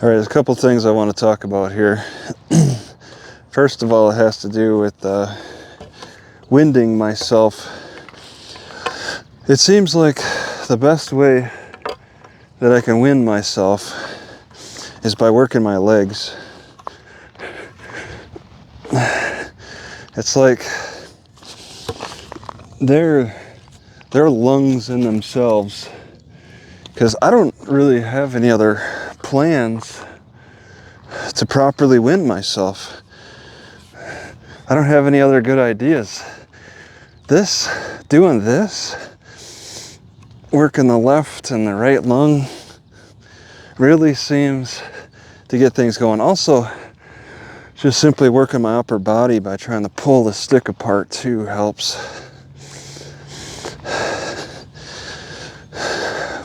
All right, there's a couple things I want to talk about here. First of all, it has to do with winding myself. It seems like the best way that I can wind myself is by working my legs. It's like they're lungs in themselves, because I don't really have any other plans to properly wind myself. I don't have any other good ideas. Doing this, working the left and the right lung really seems to get things going. Also, just simply working my upper body by trying to pull the stick apart too helps.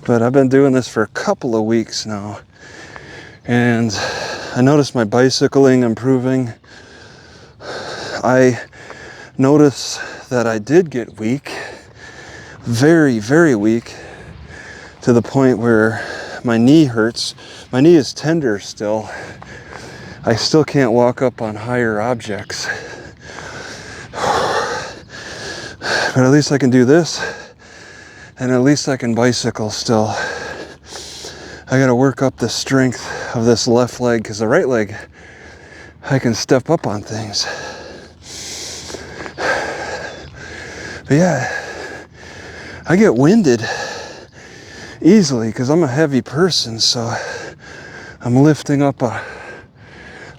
But I've been doing this for a couple of weeks now, and I noticed my bicycling improving. I noticed that I did get weak, very, very weak, to the point where my knee hurts. My knee is tender still. I still can't walk up on higher objects. But at least I can do this, and at least I can bicycle still. I gotta work up the strength of this left leg, because the right leg, I can step up on things. But yeah, I get winded easily because I'm a heavy person, so I'm lifting up a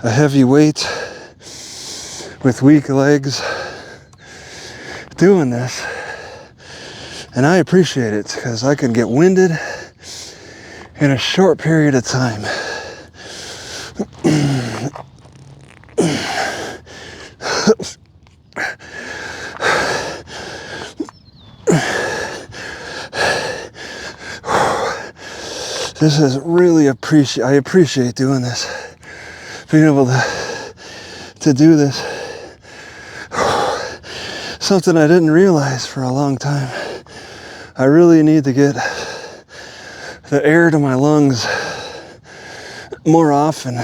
heavy weight with weak legs, doing this, and I appreciate it because I can get winded in a short period of time. This is really I appreciate doing this, being able to do this. Something I didn't realize for a long time. I really need to get the air to my lungs more often.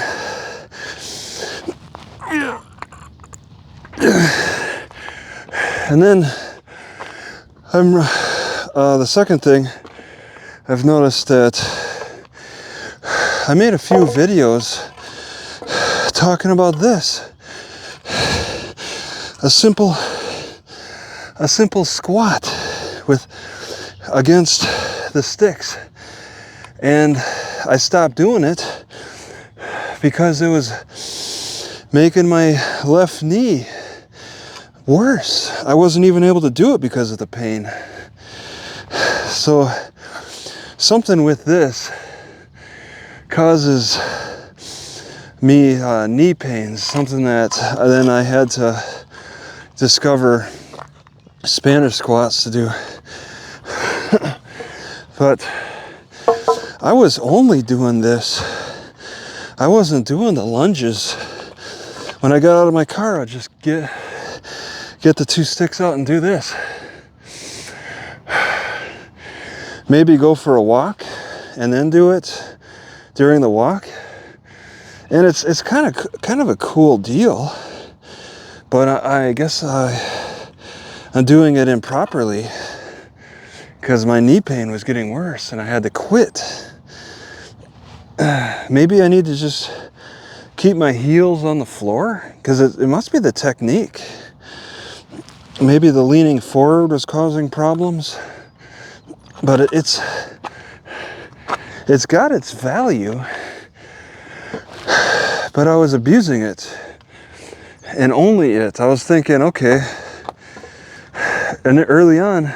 And then the second thing, I've noticed that I made a few videos talking about this. A simple squat against the sticks. And I stopped doing it because it was making my left knee worse. I wasn't even able to do it because of the pain. So something with this causes me knee pains, something that then I had to discover Spanish squats to do. But I was only doing this. I wasn't doing the lunges. When I got out of my car, I'd just get the two sticks out and do this. Maybe go for a walk and then do it during the walk. And it's kind of a cool deal. But I guess I'm doing it improperly because my knee pain was getting worse and I had to quit. Maybe I need to just keep my heels on the floor, because it must be the technique. Maybe the leaning forward was causing problems, but it's got its value. But I was abusing it, and only it. I was thinking, okay, and early on,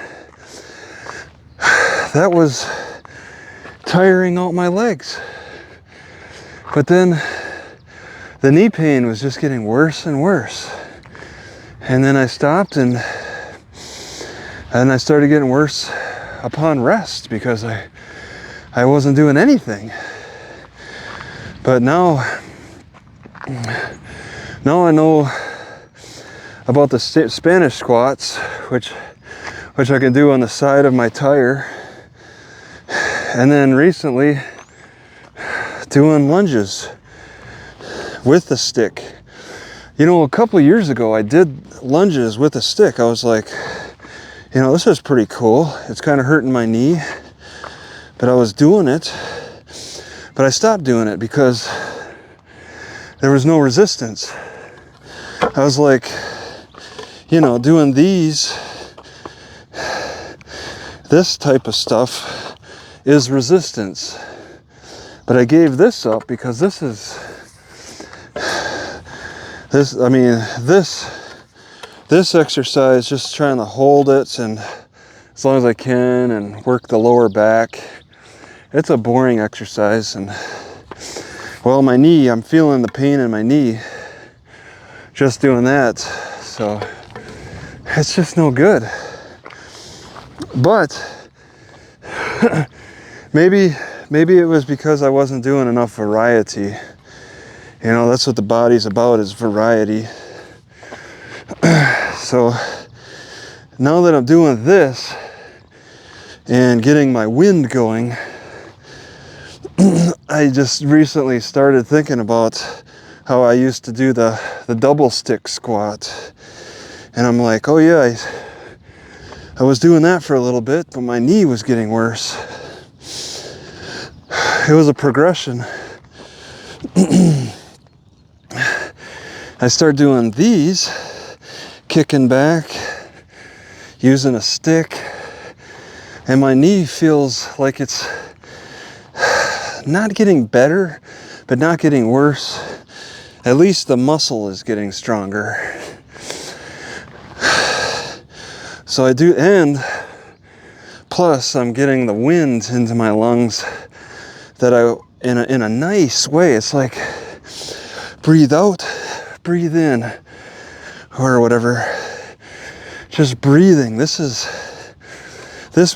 that was tiring out my legs. But then the knee pain was just getting worse and worse. And then I stopped, and I started getting worse upon rest because I wasn't doing anything. But now I know about the Spanish squats, which I can do on the side of my tire. And then recently, doing lunges with the stick. You know, a couple years ago, I did lunges with a stick. I was like, you know, this is pretty cool. It's kind of hurting my knee, but I was doing it. But I stopped doing it because there was no resistance. I was like, you know, doing this type of stuff is resistance. But I gave this up because this exercise, just trying to hold it and as long as I can and work the lower back. It's a boring exercise, and well, my knee, I'm feeling the pain in my knee just doing that, so it's just no good. But maybe it was because I wasn't doing enough variety. You know, that's what the body's about, is variety. So now that I'm doing this and getting my wind going, I just recently started thinking about how I used to do the double stick squat. And I'm like, oh yeah, I was doing that for a little bit, but my knee was getting worse. It was a progression. I started doing these, kicking back, using a stick, and my knee feels like it's not getting better, but not getting worse. At least the muscle is getting stronger. So I do, and plus I'm getting the wind into my lungs that in a nice way. It's like breathe out, breathe in, or whatever. Just breathing. This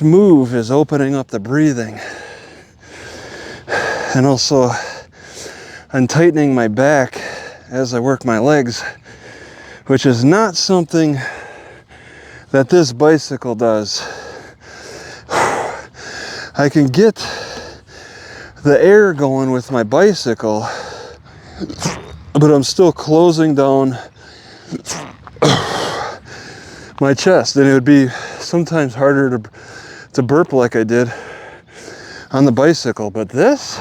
move is opening up the breathing. And also, I'm tightening my back as I work my legs, which is not something that this bicycle does. I can get the air going with my bicycle, but I'm still closing down my chest, and it would be sometimes harder to burp like I did on the bicycle. But this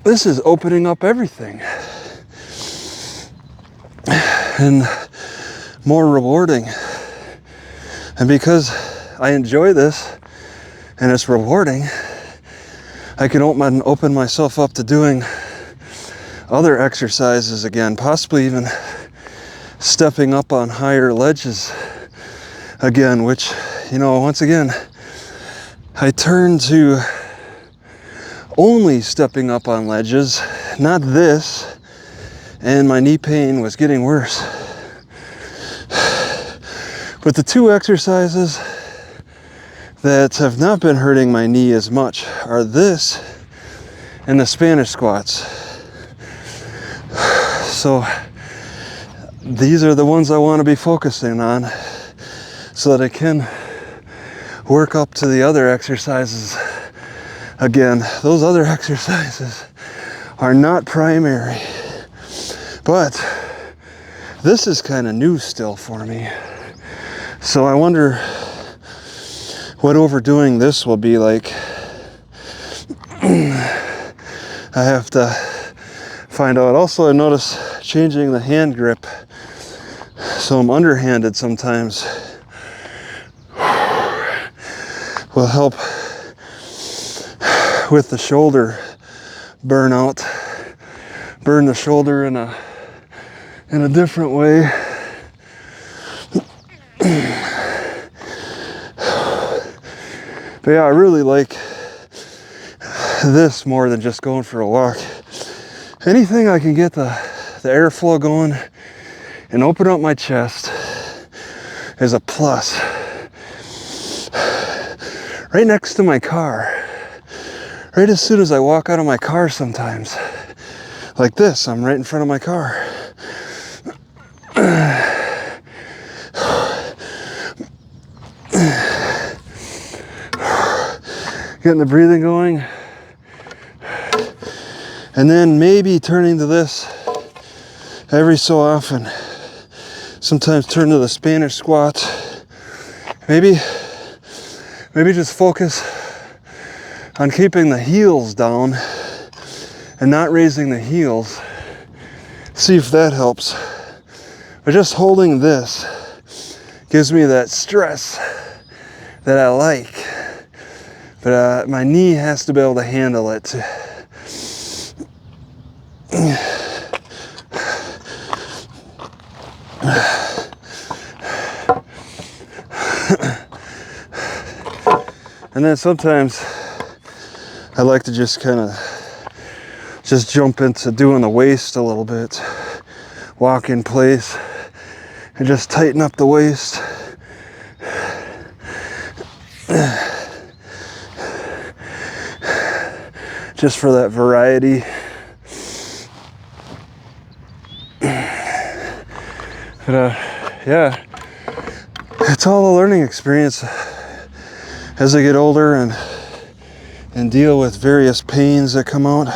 is opening up everything and more rewarding. And because I enjoy this and it's rewarding, I can open myself up to doing other exercises again, possibly even stepping up on higher ledges again, which, you know, once again, I turned to only stepping up on ledges, not this, and my knee pain was getting worse. But the two exercises that have not been hurting my knee as much are this and the Spanish squats. So these are the ones I want to be focusing on so that I can work up to the other exercises again. Those other exercises are not primary, but this is kind of new still for me. So I wonder what overdoing this will be like. I have to find out. Also, I notice changing the hand grip, so I'm underhanded sometimes, will help with the shoulder burnout. Burn the shoulder in a different way. But yeah, I really like this more than just going for a walk. Anything I can get the airflow going and open up my chest is a plus. Right next to my car. Right as soon as I walk out of my car sometimes. Like this, I'm right in front of my car. Getting the breathing going. And then maybe turning to this every so often. Sometimes turn to the Spanish squat. Maybe just focus on keeping the heels down and not raising the heels. See if that helps. But just holding this gives me that stress that I like. But my knee has to be able to handle it. And then sometimes I like to just kind of just jump into doing the waist a little bit. Walk in place and just tighten up the waist. Just for that variety. But yeah, it's all a learning experience as I get older and deal with various pains that come out.